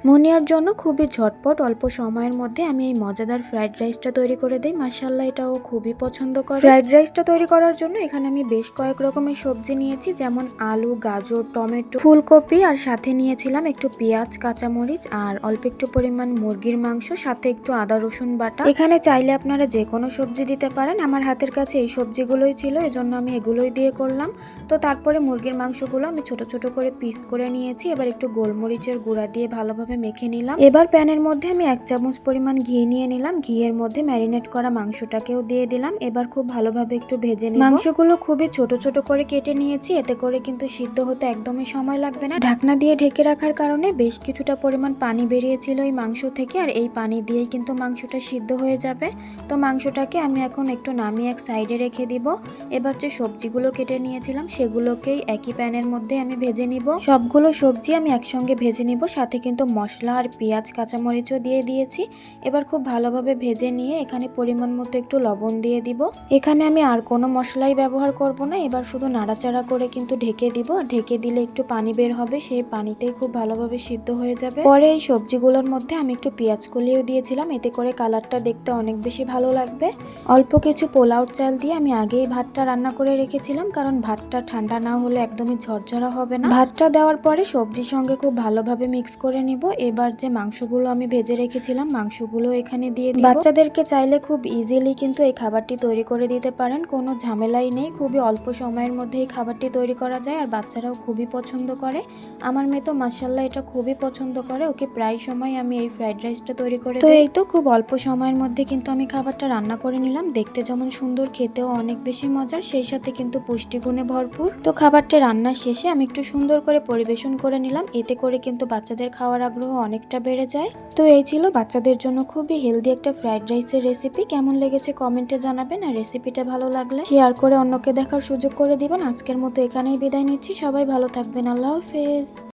Meunière জন্য খুবই ঝটপট অল্প সময়ের মধ্যে আমি এই মজাদার ফ্রাইড রাইসটা তৈরি করে দিই। মাশাআল্লাহ, এটাও খুবই পছন্দ করে। ফ্রাইড রাইসটা তৈরি করার জন্য এখানে আমি বেশ কয়েক রকমের সবজি নিয়েছি, যেমন আলু, গাজর, টমেটো, ফুলকপি, আর সাথে নিয়েছিলাম একটু পেঁয়াজ, কাঁচামরিচ, আর অল্প একটু পরিমাণ মুরগির মাংস, সাথে একটু আদা রসুন বাটা। এখানে চাইলে আপনারা যে কোনো সবজি দিতে পারেন। আমার হাতের কাছে এই সবজিগুলোই ছিল, এজন্য আমি এগুলোই দিয়ে করলাম। তো তারপরে মুরগির মাংসগুলো আমি ছোট ছোট করে পিস করে নিয়েছি। এবার একটু গোলমরিচের গুঁড়া দিয়ে ভালোভাবে মেখে নিলাম। এবার প্যানের মধ্যে আমি 1 চামচ পরিমাণ ঘি নিয়ে নিলাম। ঘিয়ের মধ্যে ম্যারিনেট করা মাংসটাকেও দিয়ে দিলাম। এবার খুব ভালোভাবে একটু ভেজে নিব। মাংসগুলো খুবই ছোট ছোট করে কেটে নিয়েছি, এতে করে কিন্তু সিদ্ধ হতে একদমই সময় লাগবে না। ঢাকনা দিয়ে ঢেকে রাখার কারণে বেশ কিছুটা পরিমাণ পানি বেরিয়েছিল এই মাংস থেকে, আর এই পানি দিয়েই কিন্তু মাংসটা সিদ্ধ হয়ে যাবে। তো মাংসটাকে আমি এখন একটু নামিয়ে এক সাইডে রেখে দিব। এবার যে সবজিগুলো কেটে নিয়েছিলাম সেগুলোকেই একই প্যানের মধ্যে আমি ভেজে নিব। সবগুলো সবজি আমি একসঙ্গে ভেজে নিব, সাথে কিন্তু মশলা আর পেঁয়াজ, কাঁচামরিচও দিয়ে দিয়েছি। এবার খুব ভালোভাবে ভেজে নিয়ে এখানে পরিমাণ মতো একটু লবণ দিয়ে দিব। এখানে আমি আর কোনো মশলাই ব্যবহার করব না। এবার শুধু নাড়াচাড়া করে কিন্তু ঢেকে দিব। ঢেকে দিলে একটু পানি বের হবে, সেই পানিতেই খুব ভালোভাবে সিদ্ধ হয়ে যাবে। পরে এই সবজিগুলোর মধ্যে আমি একটু পেঁয়াজ কলিও দিয়েছিলাম, এতে করে কালারটা দেখতে অনেক বেশি ভালো লাগবে। অল্প কিছু পোলাও চাল দিয়ে আমি আগেই ভাতটা রান্না করে রেখেছিলাম, কারণ ভাতটা ঠান্ডা না হলে একদমই ঝরঝরা হবে না। ভাতটা দেওয়ার পরে সবজির সঙ্গে খুব ভালোভাবে মিক্স করে নিব। এবার যে মাংসগুলো আমি ভেজে রেখেছিলাম মাংসগুলো এখানে দিয়ে দিব। বাচ্চাদেরকে চাইলে খুব ইজিলি কিন্তু এই খাবারটি তৈরি করে দিতে পারেন, কোনো ঝামেলাই নেই। খুবই অল্প সময়ের মধ্যে এই খাবারটি তৈরি করা যায়, আর বাচ্চারাও খুবই পছন্দ করে। আমার মেয়ে তো মাশাআল্লাহ এটা খুবই পছন্দ করে, ওকে প্রায় সময় আমি এই ফ্রাইড রাইসটা তৈরি করে দিই। তো এই তো খুব অল্প সময়ের মধ্যে কিন্তু আমি খাবারটা রান্না করে নিলাম। দেখতে যেমন সুন্দর, খেতেও অনেক বেশি মজার, সেই সাথে কিন্তু পুষ্টিগুণে ভরপুর। তো খাবারটা রান্নার শেষে আমি একটু সুন্দর করে পরিবেশন করে নিলাম, এতে করে কিন্তু বাচ্চাদের খাওয়ার আগ্রহ অনেকটা বেড়ে যায়। তো এই ছিল বাচ্চাদের জন্য খুবই হেলদি একটা ফ্রাইড রাইসের রেসিপি। কেমন লেগেছে কমেন্টে জানাবেন, আর রেসিপিটা ভালো লাগলে শেয়ার করে অন্যকে দেখার সুযোগ করে দিবেন। আজকের মতো এখানেই বিদায় নিচ্ছি। সবাই ভালো থাকবেন। আল্লাহ হাফেজ।